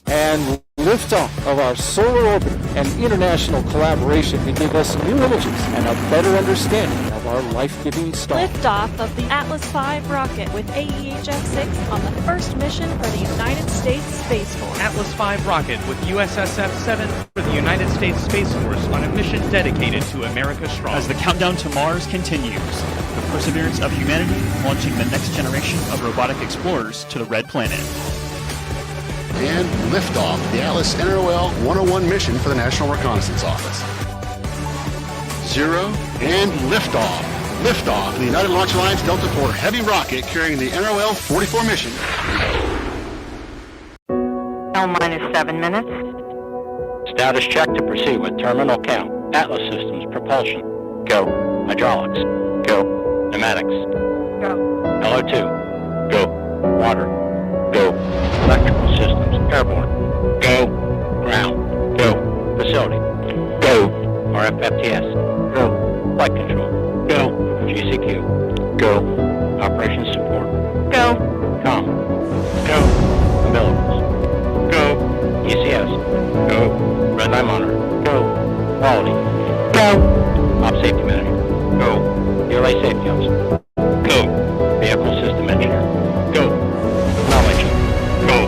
And liftoff of our solar orbit and international collaboration can give us new images and a better understanding of our life-giving star. Liftoff of the Atlas V rocket with AEHF-6 on the first mission for the United States Space Force. Atlas V rocket with USSF-7 for the United States Space Force on a mission dedicated to America Strong. As the countdown to Mars continues, the perseverance of humanity launching the next generation of robotic explorers to the Red Planet. And liftoff the Atlas NROL 101 mission for the National Reconnaissance Office. 0 and liftoff. Liftoff of the United Launch Alliance Delta IV Heavy rocket carrying the NROL 44 mission. L-7 minutes. Status check to proceed with terminal count. Atlas systems, propulsion. Go. Hydraulics. Go. Pneumatics. Go. LO2. Go. Water. Go. Electrical systems, airborne. Go. Ground. Go. Facility. Go. RFFTS. Go. Flight control. Go. GCQ. Go. Operations support. Go. Com. Go. Umbilicals. Go. ECS. Go. Red eye monitor. Go. Quality. Go. Op safety manager. Go. DLA safety officer. Go. Vehicle system engineer. Go. Knowledge. Go.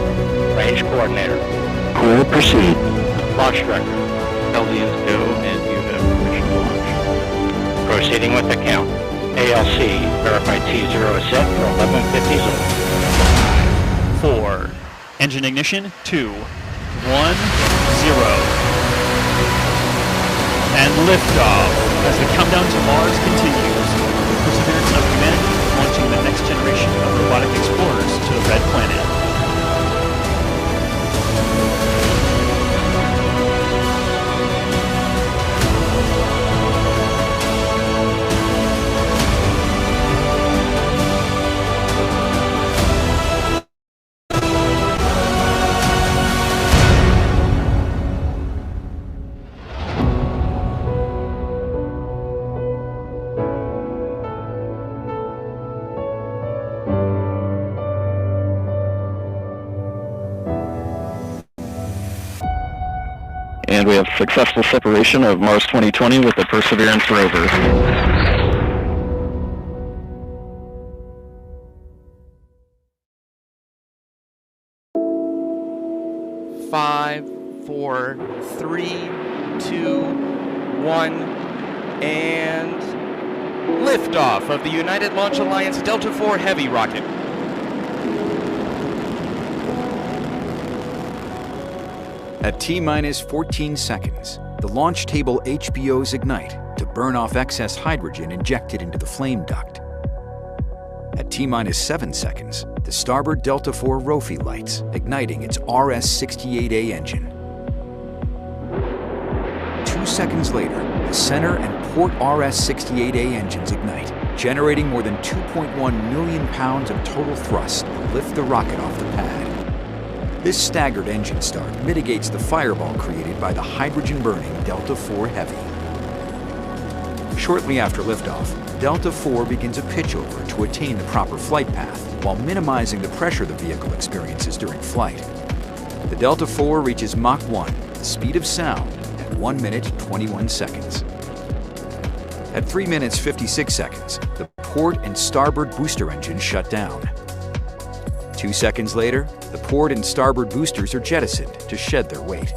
Range coordinator. Clear, proceed. Launch director. LZNs go and you have permission to launch. Proceeding with the count. ALC, verify T0 is set for 1150 Zulu. 4. Engine ignition. 2, 1, 0. And liftoff as the countdown to Mars continues. The perseverance of humanity launching the next generation of robotic explorers to the Red Planet. And we have successful separation of Mars 2020 with the Perseverance rover. 5, 4, 3, 2, 1, and liftoff of the United Launch Alliance Delta IV Heavy rocket. At T-minus 14 seconds, the launch table HBOs ignite to burn off excess hydrogen injected into the flame duct. At T-minus 7 seconds, the starboard Delta IV ROFI lights, igniting its RS-68A engine. 2 seconds later, the center and port RS-68A engines ignite, generating more than 2.1 million pounds of total thrust and lift the rocket off the pad. This staggered engine start mitigates the fireball created by the hydrogen-burning Delta IV Heavy. Shortly after liftoff, Delta IV begins a pitchover to attain the proper flight path while minimizing the pressure the vehicle experiences during flight. The Delta IV reaches Mach 1, the speed of sound, at 1 minute 21 seconds. At 3 minutes 56 seconds, the port and starboard booster engines shut down. 2 seconds later, the port and starboard boosters are jettisoned to shed their weight.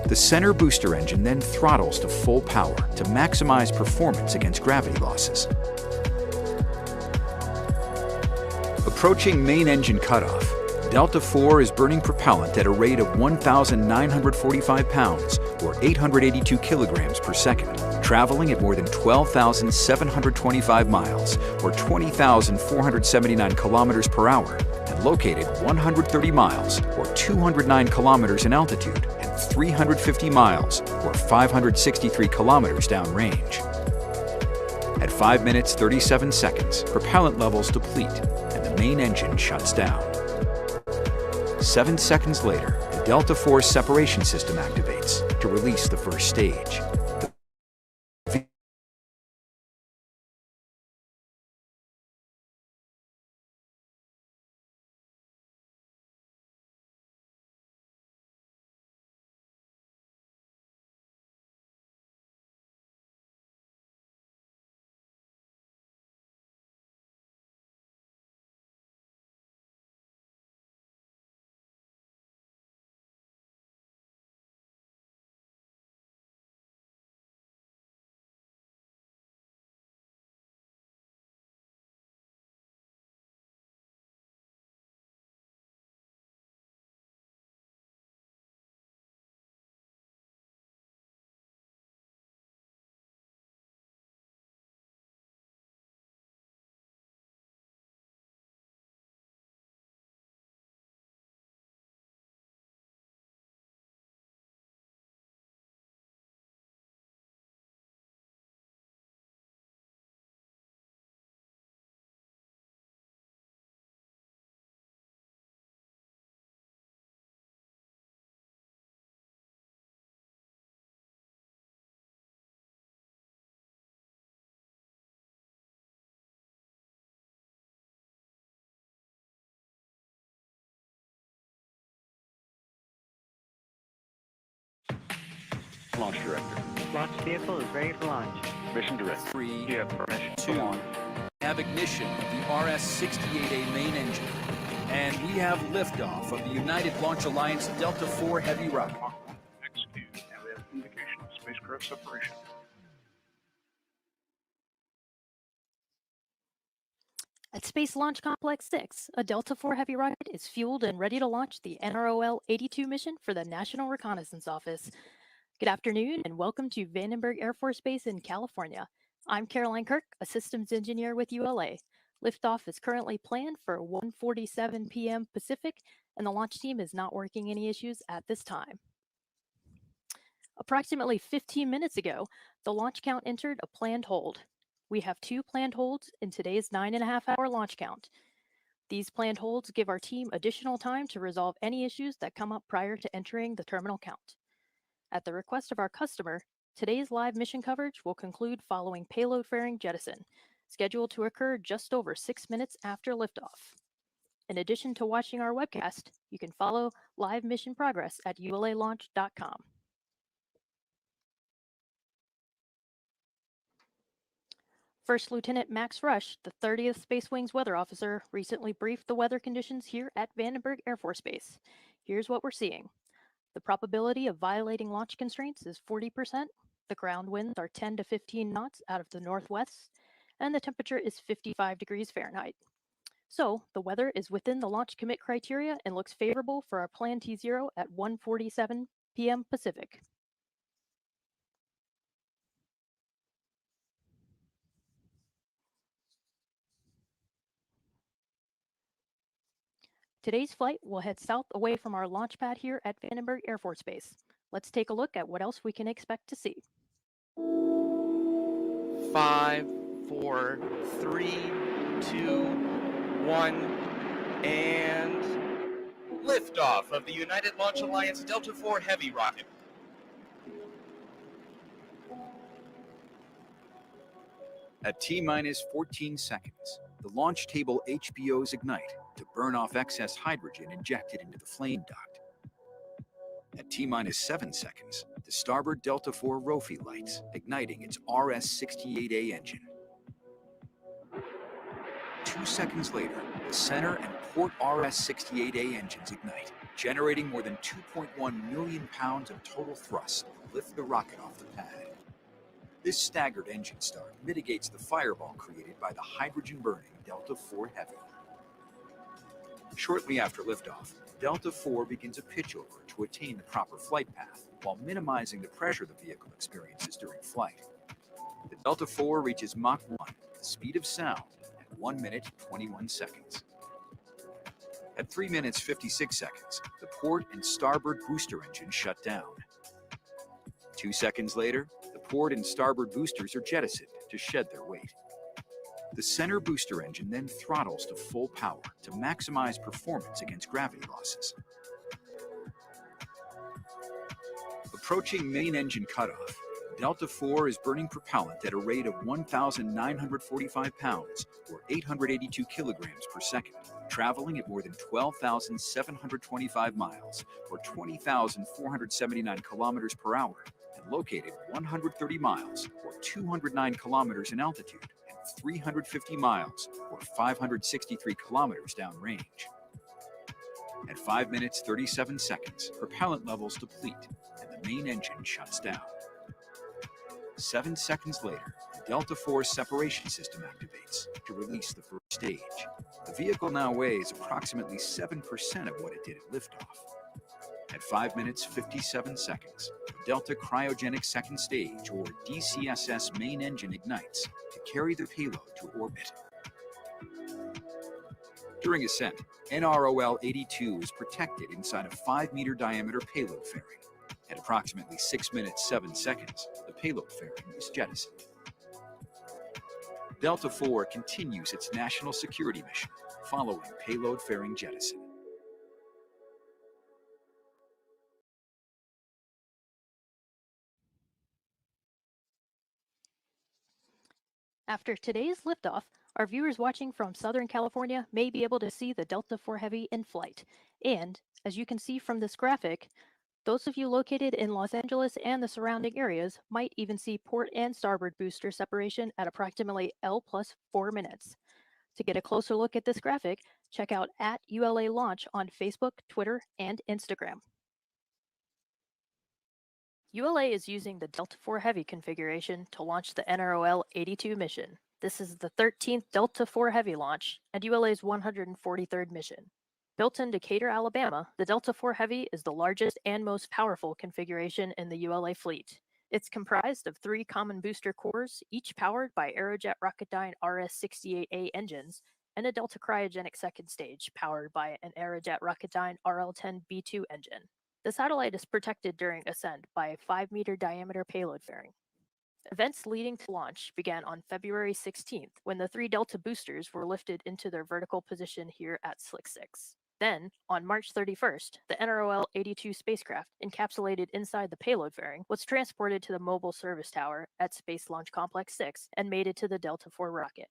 The center booster engine then throttles to full power to maximize performance against gravity losses. Approaching main engine cutoff, Delta IV is burning propellant at a rate of 1,945 pounds, or 882 kilograms per second, traveling at more than 12,725 miles, or 20,479 kilometers per hour, and located 130 miles, or 209 kilometers in altitude, and 350 miles, or 563 kilometers downrange. At 5 minutes 37 seconds, propellant levels deplete, and the main engine shuts down. 7 seconds later, the Delta IV separation system activates to release the first stage. Launch Director. Launch vehicle is ready for launch. Mission Director. 3, You have permission 2, have ignition of the RS-68A main engine. And we have liftoff of the United Launch Alliance Delta IV Heavy rocket. Execute. And we have indication of spacecraft separation. At Space Launch Complex 6, a Delta IV Heavy rocket is fueled and ready to launch the NROL 82 mission for the National Reconnaissance Office. Good afternoon and welcome to Vandenberg Air Force Base in California. I'm Caroline Kirk, a systems engineer with ULA. Liftoff is currently planned for 1:47 p.m. Pacific, and the launch team is not working any issues at this time. Approximately 15 minutes ago, the launch count entered a planned hold. We have 2 planned holds in today's 9.5-hour launch count. These planned holds give our team additional time to resolve any issues that come up prior to entering the terminal count. At the request of our customer, today's live mission coverage will conclude following payload fairing jettison, scheduled to occur just over 6 minutes after liftoff. In addition to watching our webcast, you can follow live mission progress at ulalaunch.com. First Lieutenant Max Rush, the 30th Space Wing's weather officer, recently briefed the weather conditions here at Vandenberg Air Force Base. Here's what we're seeing. The probability of violating launch constraints is 40%. The ground winds are 10 to 15 knots out of the northwest, and the temperature is 55 degrees Fahrenheit. So the weather is within the launch commit criteria and looks favorable for our plan T0 at 1:47 p.m. Pacific. Today's flight will head south away from our launch pad here at Vandenberg Air Force Base. Let's take a look at what else we can expect to see. 5, 4, 3, 2, 1, and liftoff of the United Launch Alliance Delta IV Heavy rocket. At T-minus 14 seconds, the launch table HBOs ignite to burn off excess hydrogen injected into the flame duct. At T-minus 7 seconds, the starboard Delta IV ROFI lights, igniting its RS-68A engine. 2 seconds later, the center and port RS-68A engines ignite, generating more than 2.1 million pounds of total thrust to lift the rocket off the pad. This staggered engine start mitigates the fireball created by the hydrogen-burning Delta IV Heavy. Shortly after liftoff, Delta IV begins a pitchover to attain the proper flight path while minimizing the pressure the vehicle experiences during flight. The Delta IV reaches Mach 1, the speed of sound, at 1 minute 21 seconds. At 3 minutes 56 seconds, the port and starboard booster engines shut down. 2 seconds later, the port and starboard boosters are jettisoned to shed their weight. The center booster engine then throttles to full power to maximize performance against gravity losses. Approaching main engine cutoff, Delta IV is burning propellant at a rate of 1,945 pounds, or 882 kilograms per second, traveling at more than 12,725 miles, or 20,479 kilometers per hour, and located 130 miles, or 209 kilometers in altitude, and 350 miles, or 563 kilometers downrange. At 5 minutes 37 seconds, propellant levels deplete, and the main engine shuts down. 7 seconds later, the Delta IV separation system activates to release the first stage. The vehicle now weighs approximately 7% of what it did at liftoff. At 5 minutes 57 seconds, the Delta Cryogenic Second Stage, or DCSS main engine ignites to carry the payload to orbit. During ascent, NROL 82 is protected inside a 5-meter diameter payload fairing. At approximately 6 minutes 7 seconds, the payload fairing is jettisoned. Delta IV continues its national security mission following payload fairing jettison. After today's liftoff, our viewers watching from Southern California may be able to see the Delta IV Heavy in flight. And, as you can see from this graphic, Those of you located in Los Angeles and the surrounding areas might even see port and starboard booster separation at approximately L plus 4 minutes. To get a closer look at this graphic, check out @ULA Launch on Facebook, Twitter, and Instagram. ULA is using the Delta IV Heavy configuration to launch the NROL 82 mission. This is the 13th Delta IV Heavy launch and ULA's 143rd mission. Built in Decatur, Alabama, the Delta IV Heavy is the largest and most powerful configuration in the ULA fleet. It's comprised of 3 common booster cores, each powered by Aerojet Rocketdyne RS-68A engines, and a Delta cryogenic second stage powered by an Aerojet Rocketdyne RL-10B2 engine. The satellite is protected during ascent by a 5-meter diameter payload fairing. Events leading to launch began on February 16th, when the 3 Delta boosters were lifted into their vertical position here at Slick 6. Then, on March 31st, the NROL-82 spacecraft, encapsulated inside the payload fairing, was transported to the Mobile Service Tower at Space Launch Complex 6 and mated to the Delta IV rocket.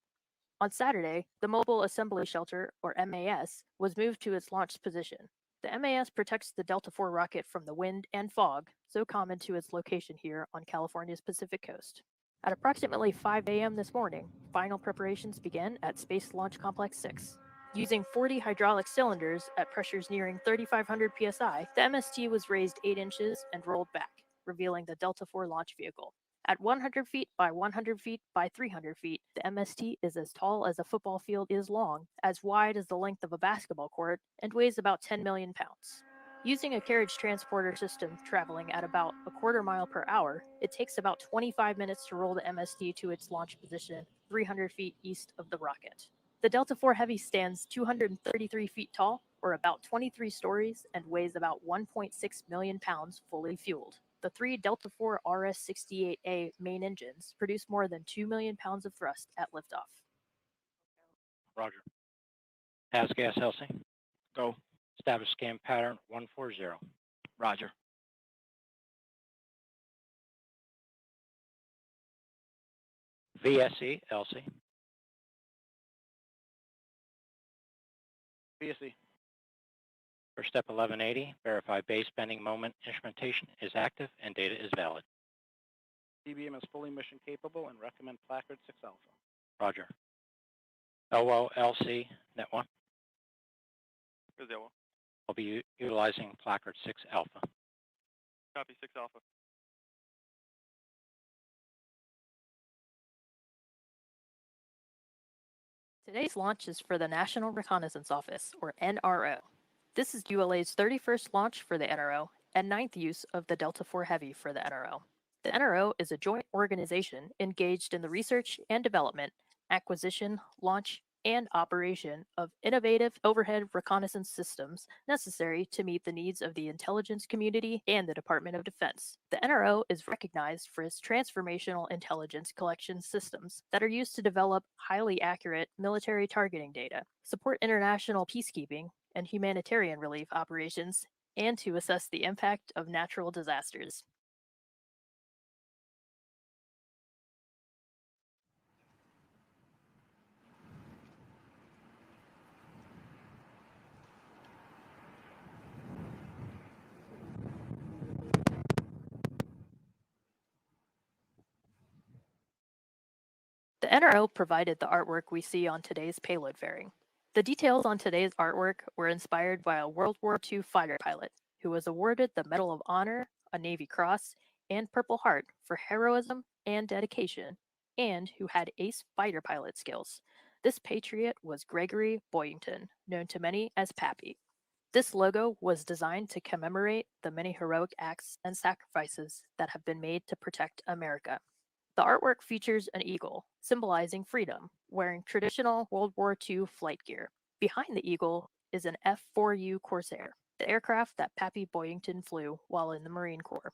On Saturday, the Mobile Assembly Shelter, or MAS, was moved to its launch position. The MAS protects the Delta IV rocket from the wind and fog, so common to its location here on California's Pacific coast. At approximately 5 a.m. this morning, final preparations began at Space Launch Complex 6. Using 40 hydraulic cylinders at pressures nearing 3,500 psi, the MST was raised 8 inches and rolled back, revealing the Delta IV launch vehicle. At 100 feet by 100 feet by 300 feet, the MST is as tall as a football field is long, as wide as the length of a basketball court, and weighs about 10 million pounds. Using a carriage transporter system traveling at about a quarter mile per hour, it takes about 25 minutes to roll the MST to its launch position, 300 feet east of the rocket. The Delta IV Heavy stands 233 feet tall, or about 23 stories, and weighs about 1.6 million pounds fully fueled. The 3 Delta IV RS-68A main engines produce more than 2 million pounds of thrust at liftoff. Roger. Pass gas, Elsie. Go. Establish scan pattern 140. Roger. VSE, Elsie. VSE. For step 1180, verify base bending moment instrumentation is active and data is valid. DBM is fully mission capable and recommend placard 6 alpha. Roger. LOLC, net 1. I'll be utilizing placard 6 alpha. Copy 6 alpha. Today's launch is for the National Reconnaissance Office, or NRO. This is ULA's 31st launch for the NRO and 9th use of the Delta IV Heavy for the NRO. The NRO is a joint organization engaged in the research and development, acquisition, launch, and operation of innovative overhead reconnaissance systems necessary to meet the needs of the intelligence community and the Department of Defense. The NRO is recognized for its transformational intelligence collection systems that are used to develop highly accurate military targeting data, support international peacekeeping and humanitarian relief operations, and to assess the impact of natural disasters. The NRO provided the artwork we see on today's payload fairing. The details on today's artwork were inspired by a World War II fighter pilot who was awarded the Medal of Honor, a Navy Cross, and Purple Heart for heroism and dedication, and who had ace fighter pilot skills. This patriot was Gregory Boyington, known to many as Pappy. This logo was designed to commemorate the many heroic acts and sacrifices that have been made to protect America. The artwork features an eagle, symbolizing freedom, wearing traditional World War II flight gear. Behind the eagle is an F-4U Corsair, the aircraft that Pappy Boyington flew while in the Marine Corps.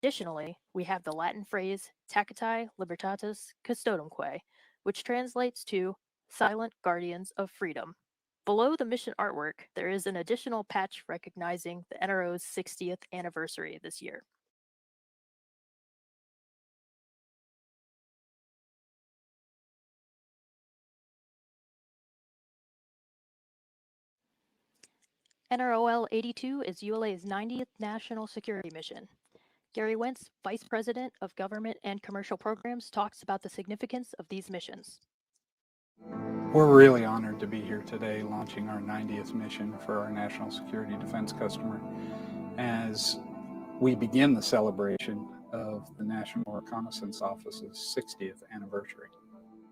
Additionally, we have the Latin phrase Tacitae Libertatis Custodumque, which translates to Silent Guardians of Freedom. Below the mission artwork, there is an additional patch recognizing the NRO's 60th anniversary this year. NROL 82 is ULA's 90th National Security Mission. Gary Wentz, Vice President of Government and Commercial Programs, talks about the significance of these missions. We're really honored to be here today launching our 90th mission for our national security defense customer as we begin the celebration of the National Reconnaissance Office's 60th anniversary.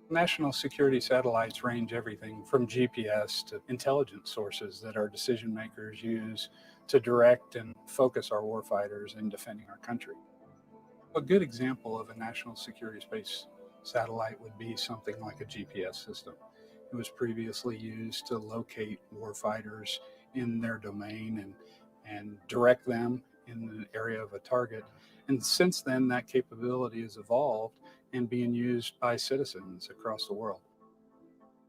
National security satellites range everything from GPS to intelligence sources that our decision makers use to direct and focus our warfighters in defending our country. A good example of a national security space satellite would be something like a GPS system. It was previously used to locate warfighters in their domain and direct them in the area of a target. And since then, that capability has evolved and being used by citizens across the world.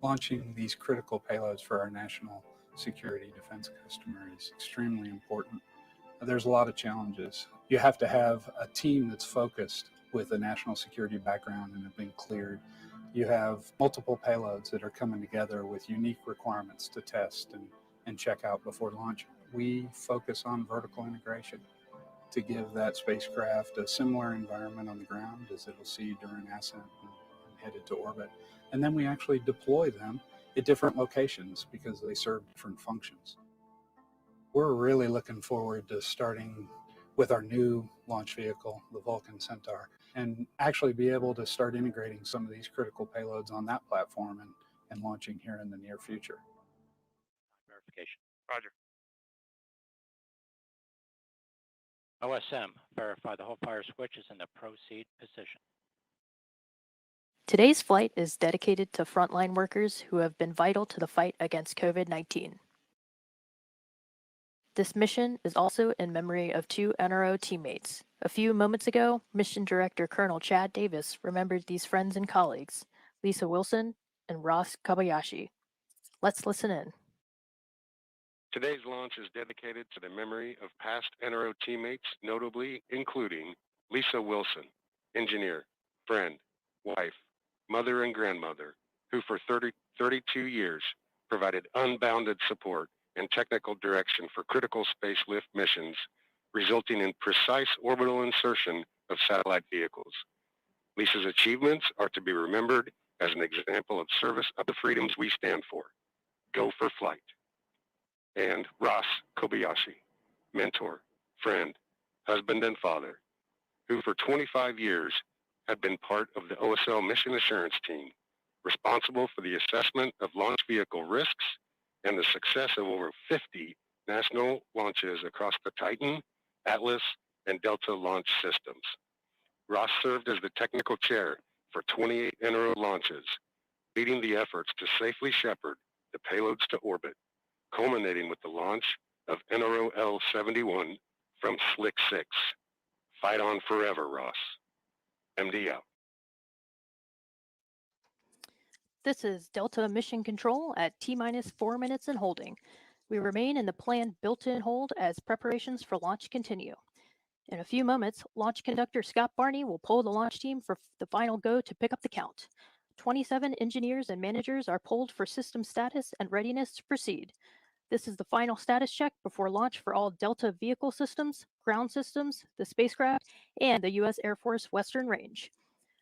Launching these critical payloads for our national security defense customer is extremely important. There's a lot of challenges. You have to have a team that's focused with a national security background and have been cleared. You have multiple payloads that are coming together with unique requirements to test and check out before launch. We focus on vertical integration to give that spacecraft a similar environment on the ground as it'll see during ascent and headed to orbit. And then we actually deploy them at different locations because they serve different functions. We're really looking forward to starting with our new launch vehicle, the Vulcan Centaur, and actually be able to start integrating some of these critical payloads on that platform and launching here in the near future. Verification. Roger. OSM, verify the whole fire switch is in the proceed position. Today's flight is dedicated to frontline workers who have been vital to the fight against COVID-19. This mission is also in memory of two NRO teammates. A few moments ago, Mission Director Colonel Chad Davis remembered these friends and colleagues, Lisa Wilson and Ross Kobayashi. Let's listen in. Today's launch is dedicated to the memory of past NRO teammates, notably including Lisa Wilson, engineer, friend, wife, mother and grandmother, who for 32 years provided unbounded support and technical direction for critical space lift missions, resulting in precise orbital insertion of satellite vehicles. Lisa's achievements are to be remembered as an example of service of the freedoms we stand for. Go for flight. And Ross Kobayashi, mentor, friend, husband, and father, who for 25 years had been part of the OSL mission assurance team, responsible for the assessment of launch vehicle risks and the success of over 50 national launches across the Titan, Atlas, and Delta launch systems. Ross served as the technical chair for 28 NRO launches, leading the efforts to safely shepherd the payloads to orbit, culminating with the launch of NROL 71 from Slick 6. Fight on forever, Ross. MD out. This is Delta Mission Control at T-minus 4 minutes and holding. We remain in the planned built-in hold as preparations for launch continue. In a few moments, launch conductor Scott Barney will poll the launch team for the final go to pick up the count. 27 engineers and managers are polled for system status and readiness to proceed. This is the final status check before launch for all Delta vehicle systems, ground systems, the spacecraft, and the U.S. Air Force Western Range.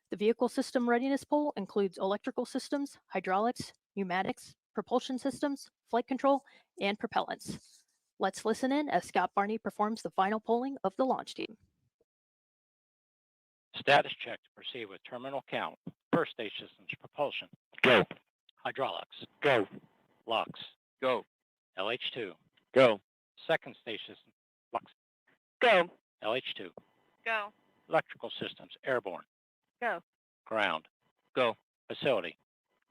The vehicle system readiness poll includes electrical systems, hydraulics, pneumatics, propulsion systems, flight control, and propellants. Let's listen in as Scott Barney performs the final polling of the launch team. Status check to proceed with terminal count. First stage systems, propulsion. Go. Hydraulics. Go. Lux. Go. LH2. Go. Second stage system, Lux. Go. LH2. Go. Electrical systems, airborne. Go. Ground. Go. Facility.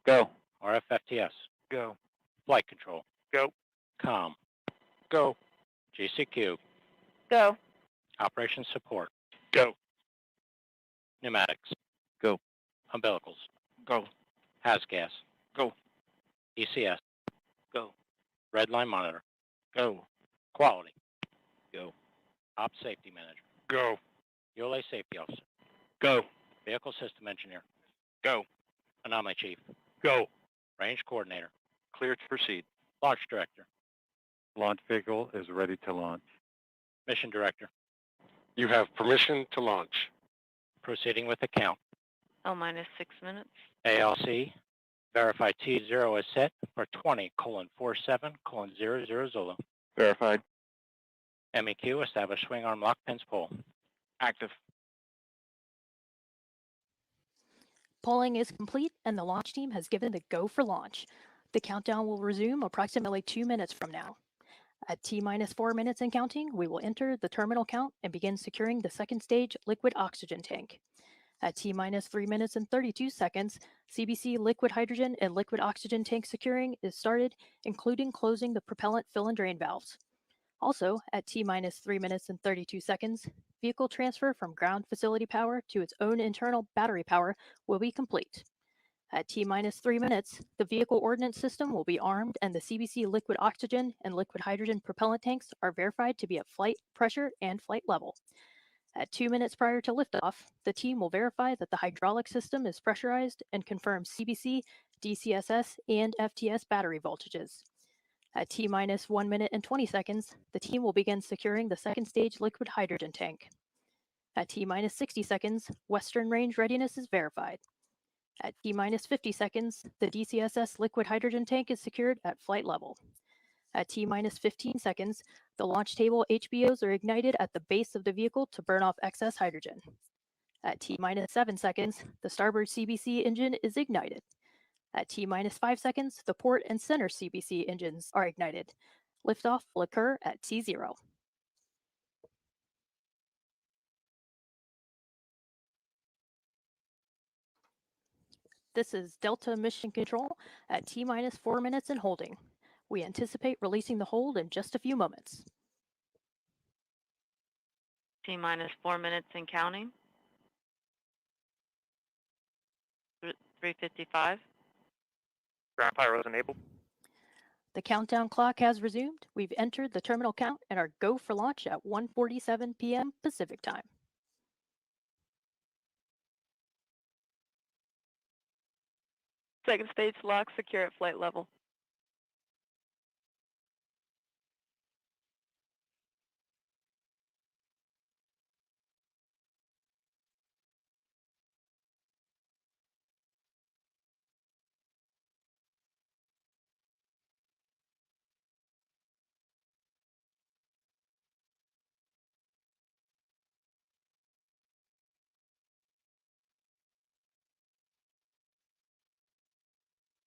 Go. RFFTS. Go. Flight control. Go. COM. Go. GCQ. Go. Operations support. Go. Pneumatics. Go. Umbilicals. Go. HAZGAS. Go. ECS. Go. Red line monitor. Go. Quality. Go. Op safety manager. Go. ULA safety officer. Go. Vehicle system engineer. Go. Anomaly chief. Go. Range coordinator. Clear to proceed. Launch director. Launch vehicle is ready to launch. Mission Director. You have permission to launch. Proceeding with the count. L minus 6 minutes. ALC. Verify T0 is set for 20:47:00 Zulu. Verified. MEQ, establish swing arm lock pins pull. Active. Polling is complete and the launch team has given the go for launch. The countdown will resume approximately 2 minutes from now. At T-minus 4 minutes and counting, we will enter the terminal count and begin securing the second stage liquid oxygen tank. At T-minus 3 minutes and 32 seconds, CBC liquid hydrogen and liquid oxygen tank securing is started, including closing the propellant fill and drain valves. Also, at T-minus 3 minutes and 32 seconds, vehicle transfer from ground facility power to its own internal battery power will be complete. At T-minus 3 minutes, the vehicle ordnance system will be armed and the CBC liquid oxygen and liquid hydrogen propellant tanks are verified to be at flight pressure and flight level. At 2 minutes prior to liftoff, the team will verify that the hydraulic system is pressurized and confirm CBC, DCSS, and FTS battery voltages. At T-minus 1 minute and 20 seconds, the team will begin securing the second stage liquid hydrogen tank. At T-minus 60 seconds, Western range readiness is verified. At T-minus 50 seconds, the DCSS liquid hydrogen tank is secured at flight level. At T-minus 15 seconds, the launch table HBOs are ignited at the base of the vehicle to burn off excess hydrogen. At T-minus 7 seconds, the starboard CBC engine is ignited. At T-minus 5 seconds, the port and center CBC engines are ignited. Liftoff will occur at T0. This is Delta Mission Control at T-minus 4 minutes and holding. We anticipate releasing the hold in just a few moments. T-minus 4 minutes and counting. 3:55. Ground pyros enabled. The countdown clock has resumed. We've entered the terminal count and are go for launch at 1:47 p.m. Pacific time. Second stage lock secure at flight level.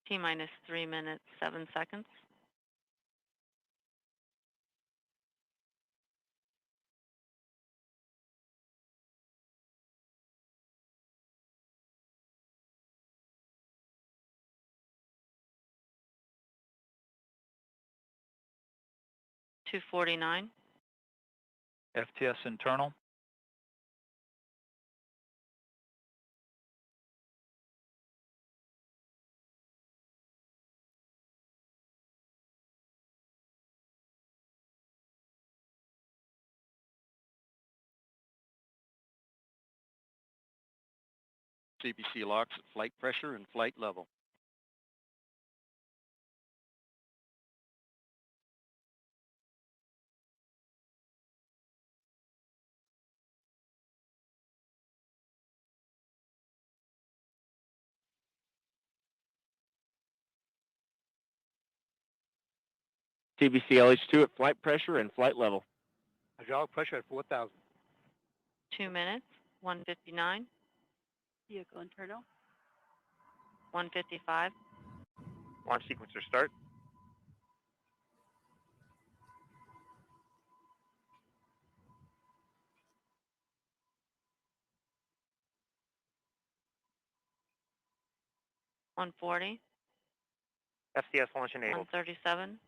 T-minus 3 minutes, 7 seconds. $2:49. FTS internal. CBC locks at flight pressure and flight level. TBC LH2 at flight pressure and flight level. Hydraulic pressure at 4,000. 2 minutes, 1:59. Vehicle internal. 1:55. Launch sequencer start. $1:40. FTS launch enabled. $1:37.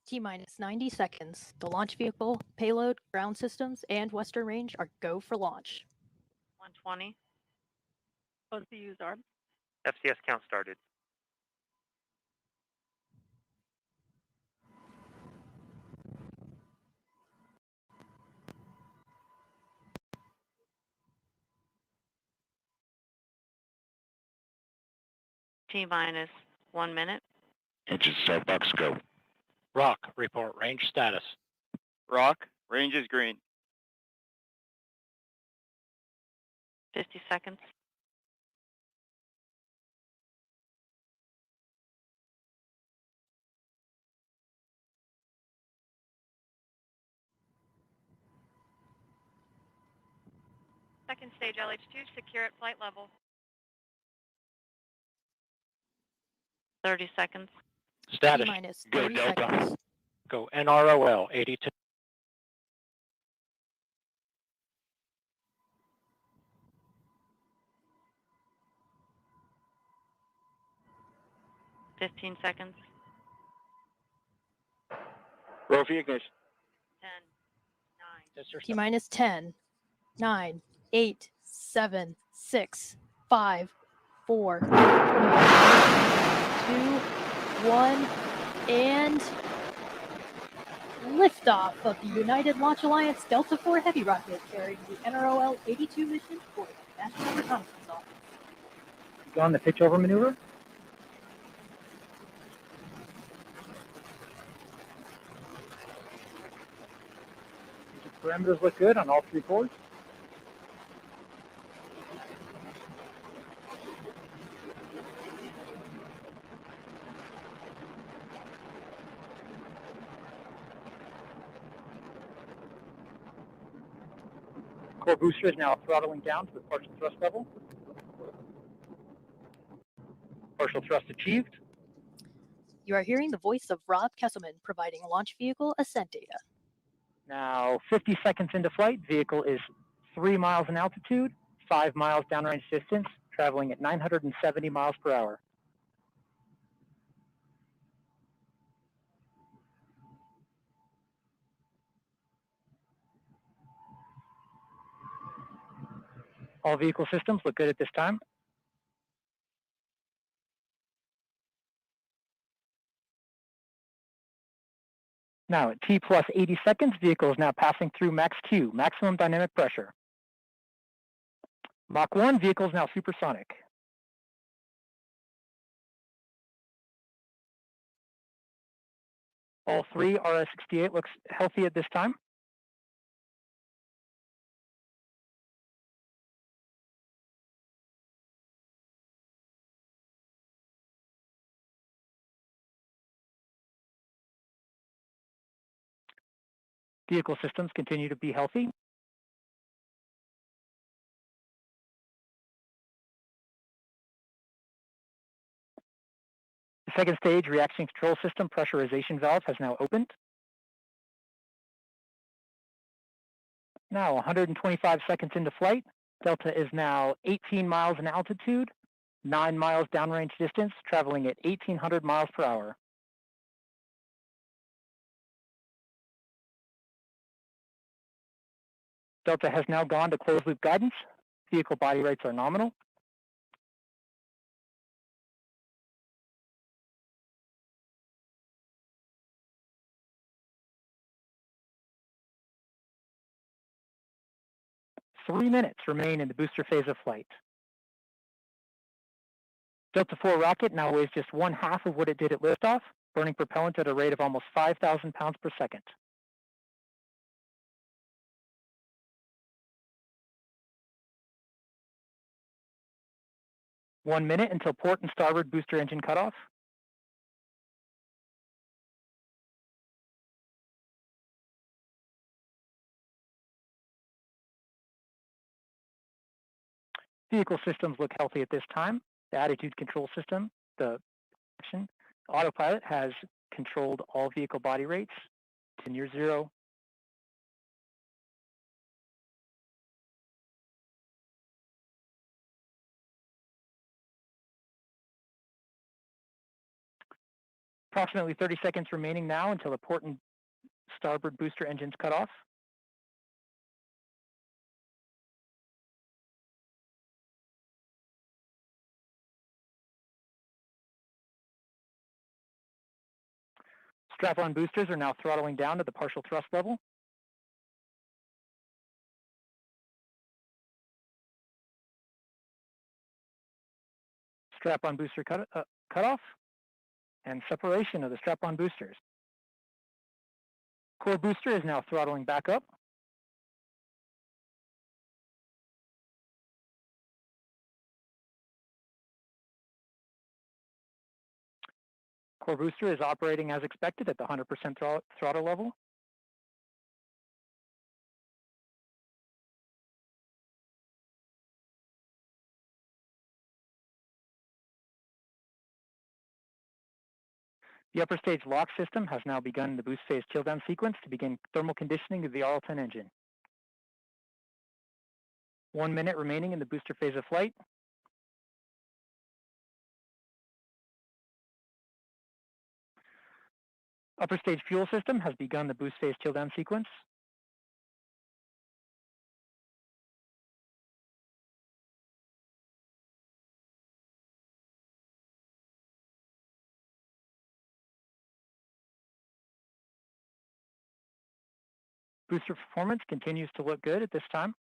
T-minus 90 seconds. The launch vehicle, payload, ground systems, and Western range are go for launch. 1:20. Both VUs armed. FTS count started. T-minus 1 minute. Engine start box, go. Rock, report range status. Rock, range is green. 50 seconds. Second stage LH2, secure at flight level. 30 seconds. Status. T-minus Go 30 Delta. seconds. Go NROL 82. Fifteen seconds. Roll for ignition. 10, 9. T-minus 10, 9, 8, 7, 6, 5, 4, 3, 2, 1, and liftoff of the United Launch Alliance Delta IV Heavy rocket carrying the NROL 82 mission for the National Reconnaissance Office. Go on the pitch over maneuver. Parameters look good on all three cores. Core booster is now throttling down to the partial thrust level. Partial thrust achieved. You are hearing the voice of Rob Kesselman providing launch vehicle ascent data. Now 50 seconds into flight, vehicle is 3 miles in altitude, 5 miles downrange distance, traveling at 970 miles per hour. All vehicle systems look good at this time. Now at T plus 80 seconds, vehicle is now passing through max Q, maximum dynamic pressure. Mach 1, vehicle is now supersonic. All three RS-68 looks healthy at this time. Vehicle systems continue to be healthy. The second stage reaction control system pressurization valve has now opened. Now 125 seconds into flight, Delta is now 18 miles in altitude, 9 miles downrange distance, traveling at 1,800 miles per hour. Delta has now gone to closed loop guidance. Vehicle body rates are nominal. Three minutes remain in the booster phase of flight. Delta IV rocket now weighs just 1/2 of what it did at liftoff, burning propellant at a rate of almost 5,000 pounds per second. One minute until port and starboard booster engine cutoff. Vehicle systems look healthy at this time. The attitude control system, the autopilot has controlled all vehicle body rates to near zero. Approximately 30 seconds remaining now until the port and starboard booster engines cut off. Strap-on boosters are now throttling down to the partial thrust level. strap-on booster cutoff, and separation of the strap-on boosters. Core booster is now throttling back up. Core booster is operating as expected at the 100% throttle level. The upper stage lock system has now begun the boost phase chill down sequence to begin thermal conditioning of the RL-10 engine. 1 minute remaining in the booster phase of flight. Upper stage fuel system has begun the boost phase chill down sequence. Booster performance continues to look good at this time.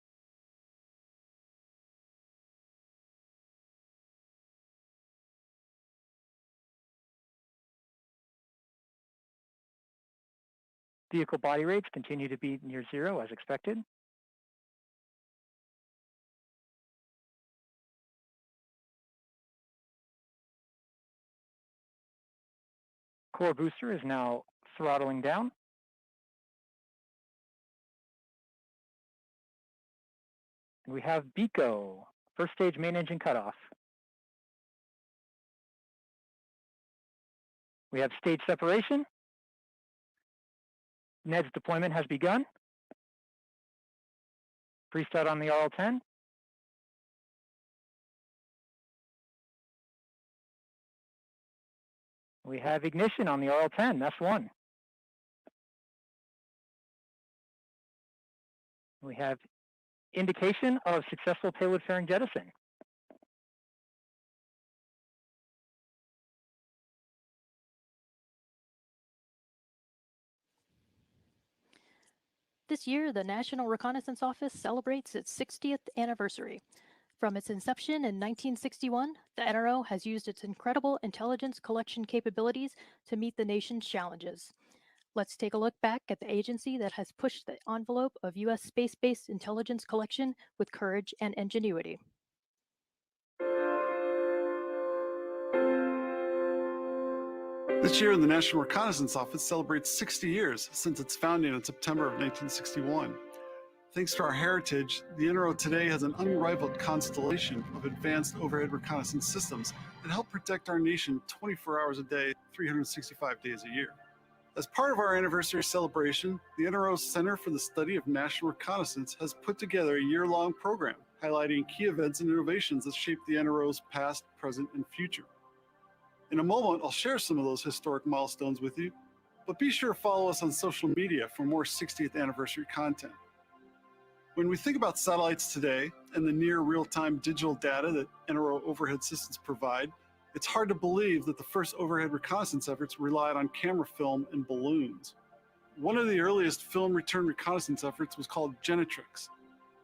Vehicle body rates continue to be near zero as expected. Core booster is now throttling down. And we have BECO, first stage main engine cutoff. We have stage separation. NEDS deployment has begun. Pre-start on the RL-10. We have ignition on the RL-10, that's one. We have indication of successful payload fairing jettison. This year, the National Reconnaissance Office celebrates its 60th anniversary. From its inception in 1961, the NRO has used its incredible intelligence collection capabilities to meet the nation's challenges. Let's take a look back at the agency that has pushed the envelope of U.S. space-based intelligence collection with courage and ingenuity. This year, the National Reconnaissance Office celebrates 60 years since its founding in September of 1961. Thanks to our heritage, the NRO today has an unrivaled constellation of advanced overhead reconnaissance systems that help protect our nation 24 hours a day, 365 days a year. As part of our anniversary celebration, the NRO's Center for the Study of National Reconnaissance has put together a year-long program highlighting key events and innovations that shaped the NRO's past, present, and future. In a moment, I'll share some of those historic milestones with you, but be sure to follow us on social media for more 60th anniversary content. When we think about satellites today and the near real-time digital data that NRO overhead systems provide, it's hard to believe that the first overhead reconnaissance efforts relied on camera film and balloons. One of the earliest film return reconnaissance efforts was called Genetrix.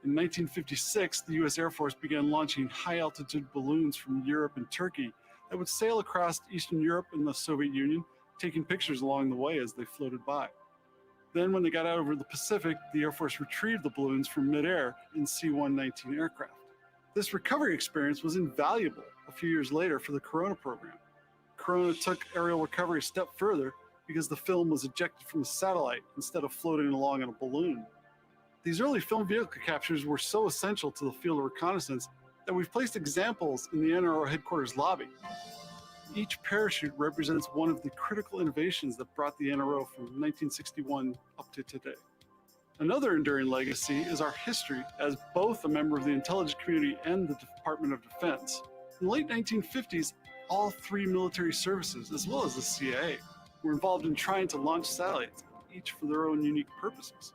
In 1956, the U.S. Air Force began launching high-altitude balloons from Europe and Turkey that would sail across Eastern Europe and the Soviet Union, taking pictures along the way as they floated by. Then when they got out over the Pacific, the Air Force retrieved the balloons from midair in C-119 aircraft. This recovery experience was invaluable a few years later for the Corona program. Corona took aerial recovery a step further because the film was ejected from a satellite instead of floating along in a balloon. These early film vehicle captures were so essential to the field of reconnaissance that we've placed examples in the NRO headquarters lobby. Each parachute represents one of the critical innovations that brought the NRO from 1961 up to today. Another enduring legacy is our history as both a member of the intelligence community and the Department of Defense. In the late 1950s, all three military services, as well as the CIA, were involved in trying to launch satellites, each for their own unique purposes.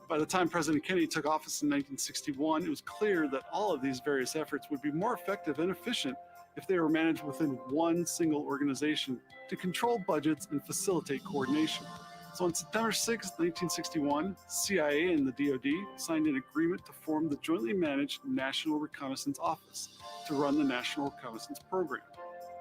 By the time President Kennedy took office in 1961, it was clear that all of these various efforts would be more effective and efficient if they were managed within one single organization to control budgets and facilitate coordination. So on September 6, 1961, CIA and the DoD signed an agreement to form the jointly managed National Reconnaissance Office to run the National Reconnaissance Program.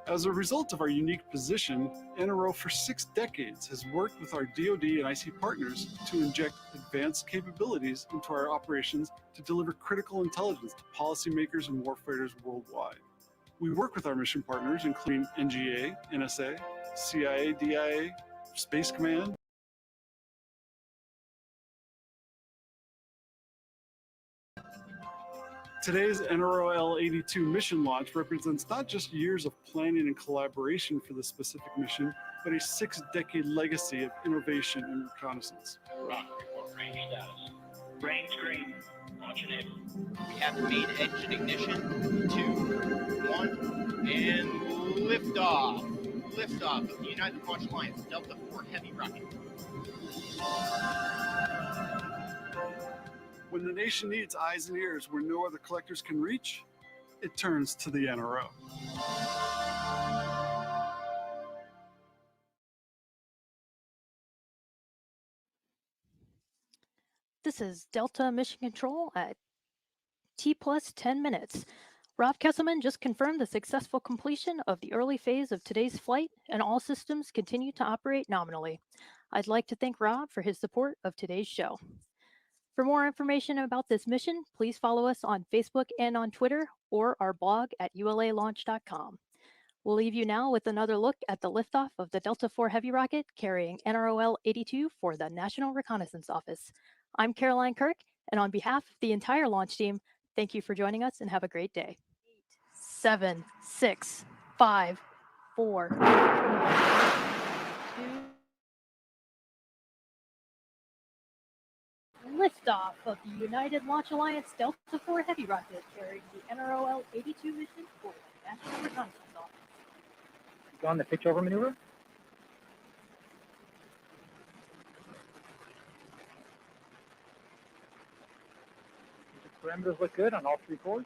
As a result of our unique position, NRO for 6 decades has worked with our DoD and IC partners to inject advanced capabilities into our operations to deliver critical intelligence to policymakers and warfighters worldwide. We work with our mission partners, including NGA, NSA, CIA, DIA, Space Command. Today's NROL 82 mission launch represents not just years of planning and collaboration for the specific mission, but a 6-decade legacy of innovation and reconnaissance. Rock, report range status. Range green. Launch enabled. We have main engine ignition. 2, 1, and liftoff. Liftoff of the United Launch Alliance Delta IV Heavy rocket. When the nation needs eyes and ears where no other collectors can reach, it turns to the NRO. This is Delta Mission Control at T plus 10 minutes. Rob Kesselman just confirmed the successful completion of the early phase of today's flight, and all systems continue to operate nominally. I'd like to thank Rob for his support of today's show. For more information about this mission, please follow us on Facebook and on Twitter, or our blog at ulalaunch.com. We'll leave you now with another look at the liftoff of the Delta IV Heavy rocket carrying NROL 82 for the National Reconnaissance Office. I'm Caroline Kirk, and on behalf of the entire launch team, thank you for joining us and have a great day. 8, 7, 6, 5, 4, 3, 2, liftoff of the United Launch Alliance Delta IV Heavy rocket carrying the NROL 82 mission for the National Reconnaissance Office. Go on the pitch over maneuver. The parameters look good on all 3 chords.